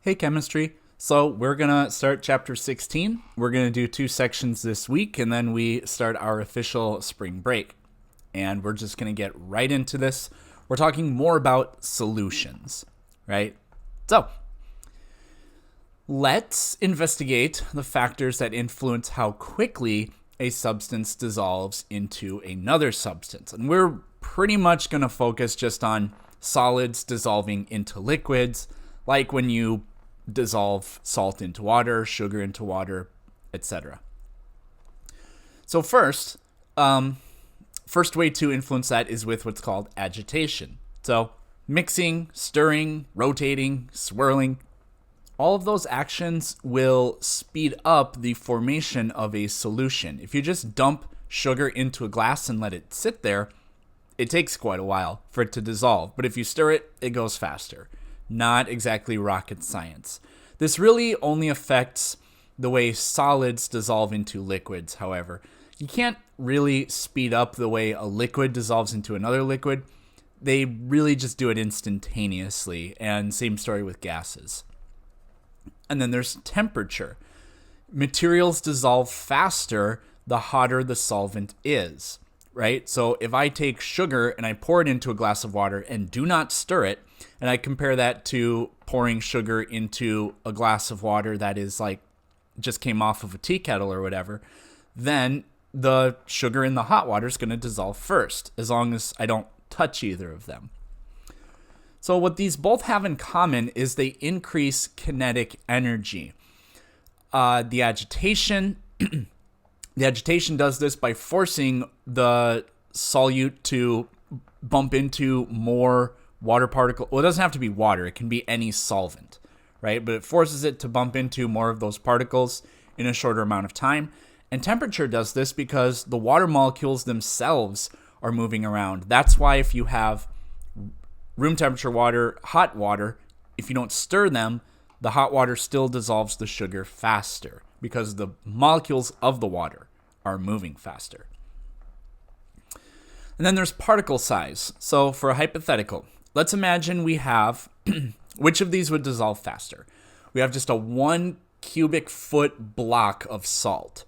Hey, chemistry. So, we're going to start chapter 16. We're going to do 2 sections this week, and then we start our official spring break. And we're just going to get right into this. We're talking more about solutions, right? So, let's investigate the factors that influence how quickly a substance dissolves into another substance. And we're pretty much going to focus just on solids dissolving into liquids, like when you dissolve salt into water, sugar into water, etc. So first way to influence that is with what's called agitation. So mixing, stirring, rotating, swirling, all of those actions will speed up the formation of a solution. If you just dump sugar into a glass and let it sit there, it takes quite a while for it to dissolve. But if you stir it, it goes faster. Not exactly rocket science. This really only affects the way solids dissolve into liquids, however. You can't really speed up the way a liquid dissolves into another liquid. They really just do it instantaneously, and same story with gases. And then there's temperature. Materials dissolve faster the hotter the solvent is, right? So if I take sugar and I pour it into a glass of water and do not stir it, and I compare that to pouring sugar into a glass of water that is like just came off of a tea kettle or whatever, then the sugar in the hot water is going to dissolve first, as long as I don't touch either of them. So what these both have in common is they increase kinetic energy. The agitation does this by forcing the solute to bump into more water particle. Well, it doesn't have to be water. It can be any solvent, right? But it forces it to bump into more of those particles in a shorter amount of time. And temperature does this because the water molecules themselves are moving around. That's why if you have room temperature water, hot water, if you don't stir them, the hot water still dissolves the sugar faster because the molecules of the water are moving faster. And then there's particle size. So for a hypothetical, let's imagine we have, which of these would dissolve faster? We have just a 1 cubic foot block of salt.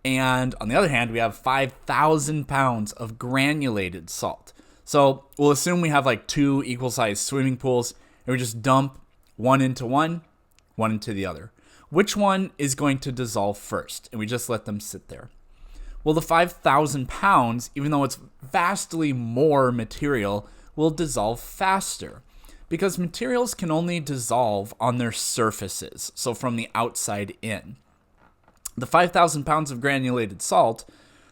And on the other hand, we have 5,000 pounds of granulated salt. So we'll assume we have like 2 equal sized swimming pools, and we just dump one into one into the other. Which one is going to dissolve first? And we just let them sit there. Well, the 5,000 pounds, even though it's vastly more material, will dissolve faster because materials can only dissolve on their surfaces, so from the outside in. The 5,000 pounds of granulated salt,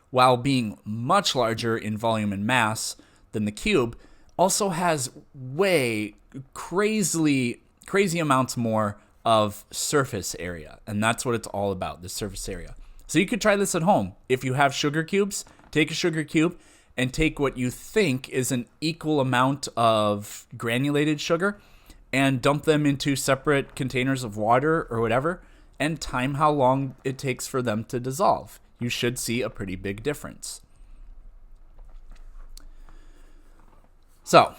while being much larger in volume and mass than the cube, also has crazy amounts more of surface area, and that's what it's all about, the surface area. So you could try this at home. If you have sugar cubes, take a sugar cube and take what you think is an equal amount of granulated sugar and dump them into separate containers of water or whatever, and time how long it takes for them to dissolve. You should see a pretty big difference. So,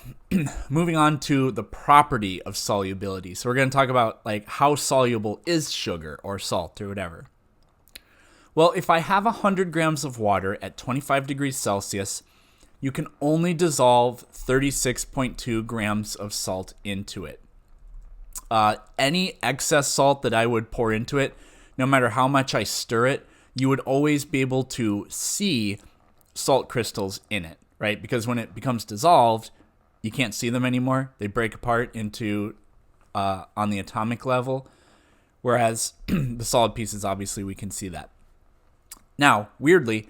moving on to the property of solubility. So we're going to talk about like how soluble is sugar or salt or whatever. Well, if I have 100 grams of water at 25 degrees Celsius, you can only dissolve 36.2 grams of salt into it. Any excess salt that I would pour into it, no matter how much I stir it, you would always be able to see salt crystals in it, right? Because when it becomes dissolved, you can't see them anymore. They break apart into on the atomic level, whereas the solid pieces, obviously, we can see that. Now, weirdly,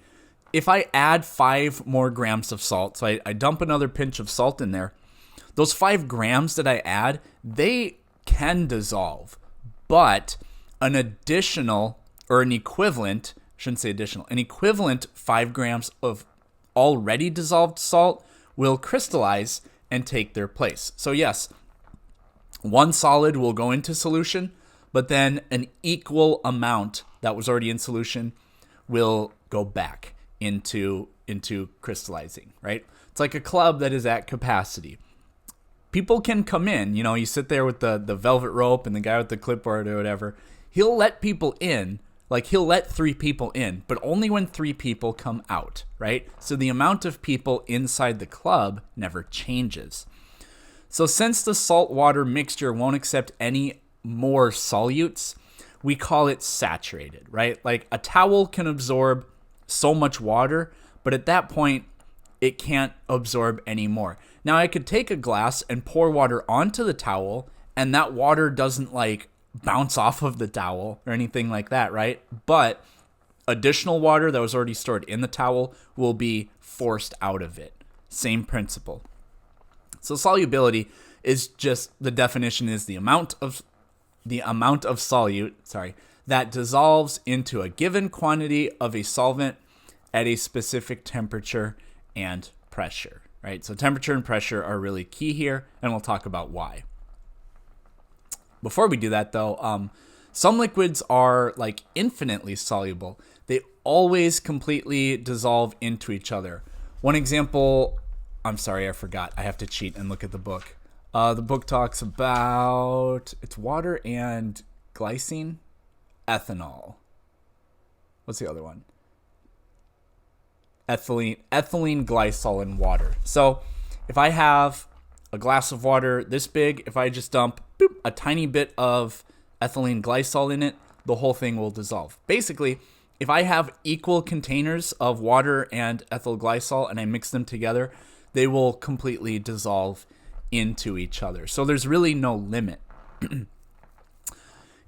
if I add 5 more grams of salt, so I dump another pinch of salt in there, those 5 grams that I add, they can dissolve, but an additional, or an equivalent, shouldn't say additional, an equivalent 5 grams of already dissolved salt will crystallize and take their place. So yes, one solid will go into solution, but then an equal amount that was already in solution will go back into crystallizing, right? It's like a club that is at capacity. People can come in, you sit there with the velvet rope and the guy with the clipboard or whatever. He'll let people in, like he'll let 3 people in, but only when 3 people come out, right? So the amount of people inside the club never changes. So since the saltwater mixture won't accept any more solutes, we call it saturated, right? Like a towel can absorb so much water, but at that point, it can't absorb any more. Now I could take a glass and pour water onto the towel, and that water doesn't like bounce off of the towel or anything like that, right? But additional water that was already stored in the towel will be forced out of it. Same principle. So solubility is just, the definition is the amount of solute, that dissolves into a given quantity of a solvent at a specific temperature and pressure, right? So temperature and pressure are really key here, and we'll talk about why. Before we do that, though, some liquids are like infinitely soluble. They always completely dissolve into each other. One example, I'm sorry, I forgot. I have to cheat and look at the book. The book talks about, it's water and glycine, ethanol. What's the other one? Ethylene glycol, and water. So if I have a glass of water this big, if I just dump a tiny bit of ethylene glycol in it, the whole thing will dissolve. Basically, if I have equal containers of water and ethyl glycol and I mix them together, they will completely dissolve into each other. So there's really no limit.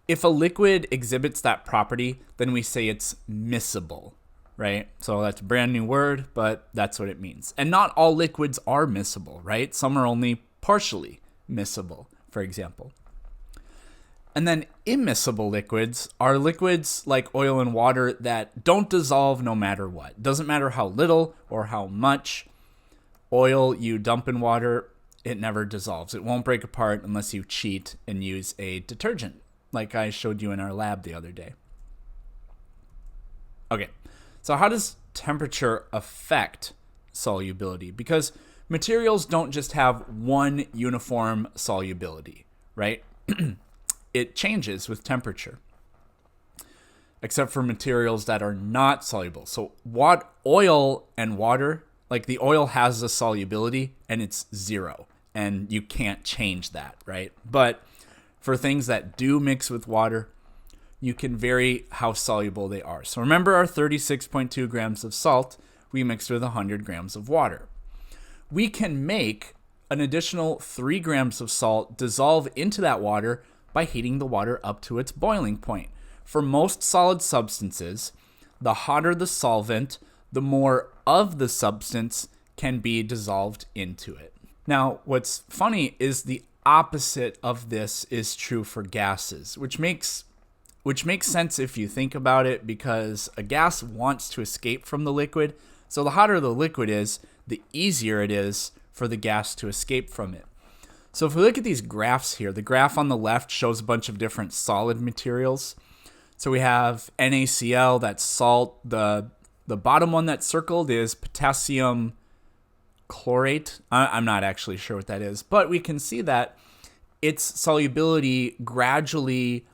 If a liquid exhibits that property, then we say it's miscible, right? So that's a brand new word, but that's what it means. And not all liquids are miscible, right? Some are only partially miscible, for example. And then immiscible liquids are liquids like oil and water that don't dissolve no matter what. Doesn't matter how little or how much oil you dump in water, it never dissolves. It won't break apart unless you cheat and use a detergent, like I showed you in our lab the other day. Okay, so how does temperature affect solubility? Because materials don't just have one uniform solubility, right? It changes with temperature, except for materials that are not soluble. So oil and water, like the oil has a solubility and it's 0, and you can't change that, right? But for things that do mix with water, you can vary how soluble they are. So remember our 36.2 grams of salt we mixed with 100 grams of water. We can make an additional 3 grams of salt dissolve into that water by heating the water up to its boiling point. For most solid substances, the hotter the solvent, the more of the substance can be dissolved into it. Now, what's funny is the opposite of this is true for gases, which makes sense if you think about it, because a gas wants to escape from the liquid. So the hotter the liquid is, the easier it is for the gas to escape from it. So if we look at these graphs here, the graph on the left shows a bunch of different solid materials. So we have NaCl, that's salt. The bottom one that's circled is potassium chlorate. I'm not actually sure what that is, but we can see that its solubility gradually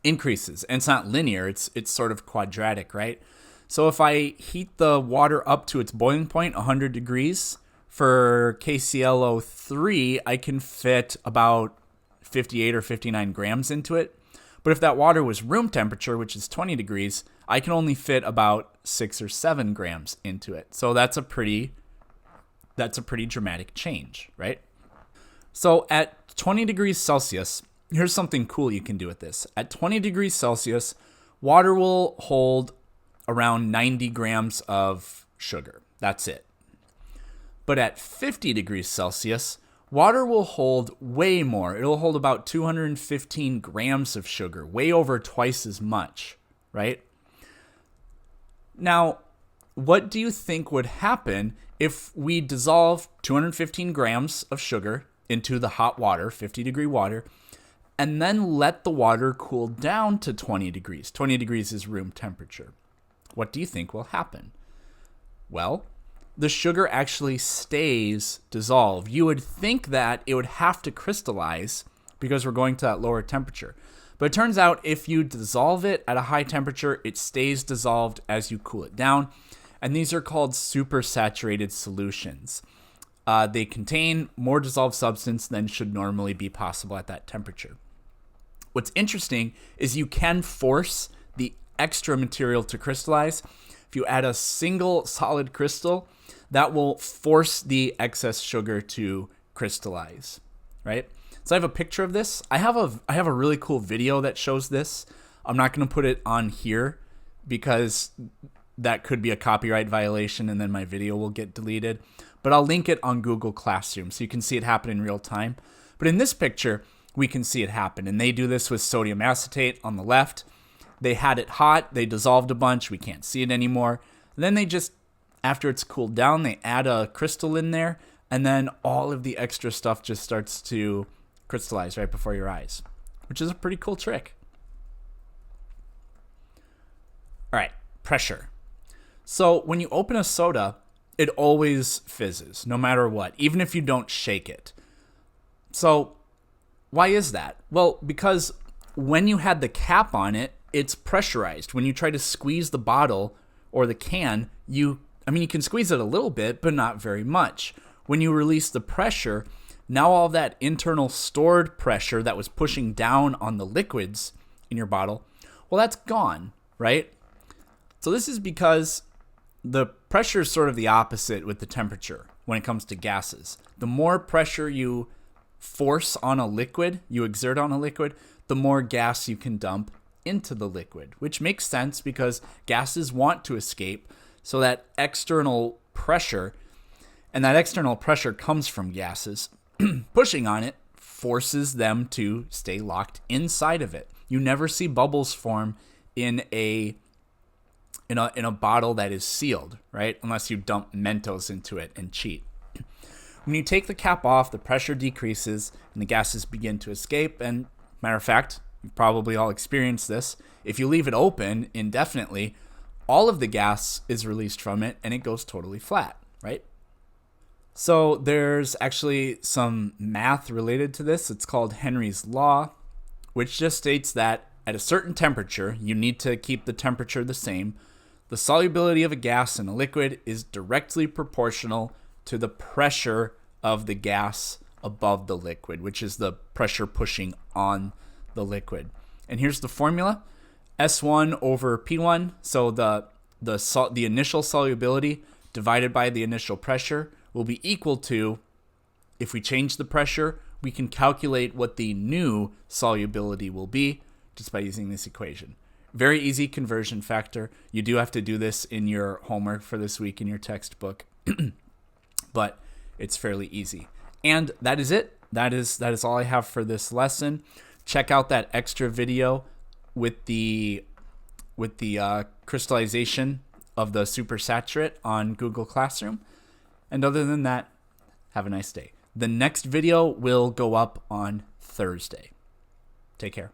increases. And it's not linear, it's sort of quadratic, right? So if I heat the water up to its boiling point, 100 degrees, for KClO3, I can fit about 58 or 59 grams into it. But if that water was room temperature, which is 20 degrees, I can only fit about 6 or 7 grams into it. So that's a pretty dramatic change, right? So at 20 degrees Celsius, here's something cool you can do with this. At 20 degrees Celsius, water will hold around 90 grams of sugar. That's it. But at 50 degrees Celsius, water will hold way more. It'll hold about 215 grams of sugar, way over twice as much, right? Now, what do you think would happen if we dissolve 215 grams of sugar into the hot water, 50-degree water, and then let the water cool down to 20 degrees? 20 degrees is room temperature. What do you think will happen? Well, the sugar actually stays dissolved. You would think that it would have to crystallize because we're going to that lower temperature. But it turns out if you dissolve it at a high temperature, it stays dissolved as you cool it down. And these are called supersaturated solutions. They contain more dissolved substance than should normally be possible at that temperature. What's interesting is you can force the extra material to crystallize. If you add a single solid crystal, that will force the excess sugar to crystallize, right? So I have a picture of this. I have a really cool video that shows this. I'm not going to put it on here because that could be a copyright violation and then my video will get deleted. But I'll link it on Google Classroom so you can see it happen in real time. But in this picture, we can see it happen. And they do this with sodium acetate on the left. They had it hot. They dissolved a bunch. We can't see it anymore. And then they just, after it's cooled down, they add a crystal in there. And then all of the extra stuff just starts to crystallize right before your eyes, which is a pretty cool trick. All right, pressure. So when you open a soda, it always fizzes, no matter what, even if you don't shake it. So why is that? Well, because when you had the cap on it, it's pressurized. When you try to squeeze the bottle or the can, you can squeeze it a little bit, but not very much. When you release the pressure, now all that internal stored pressure that was pushing down on the liquids in your bottle, well, that's gone, right? So this is because the pressure is sort of the opposite with the temperature when it comes to gases. The more pressure you force on a liquid, you exert on a liquid, the more gas you can dump into the liquid, which makes sense because gases want to escape. So that external pressure, and that external pressure comes from gases, pushing on it forces them to stay locked inside of it. You never see bubbles form in a bottle that is sealed, right? Unless you dump Mentos into it and cheat. When you take the cap off, the pressure decreases and the gases begin to escape. And matter of fact, you've probably all experienced this. If you leave it open indefinitely, all of the gas is released from it and it goes totally flat, right? So there's actually some math related to this. It's called Henry's Law, which just states that at a certain temperature, you need to keep the temperature the same. The solubility of a gas in a liquid is directly proportional to the pressure of the gas above the liquid, which is the pressure pushing on the liquid. And here's the formula: S1 over P1. So the initial solubility divided by the initial pressure will be equal to, if we change the pressure, we can calculate what the new solubility will be just by using this equation. Very easy conversion factor. You do have to do this in your homework for this week in your textbook, but it's fairly easy. And that is it. That is all I have for this lesson. Check out that extra video with the crystallization of the supersaturate on Google Classroom. And other than that, have a nice day. The next video will go up on Thursday. Take care.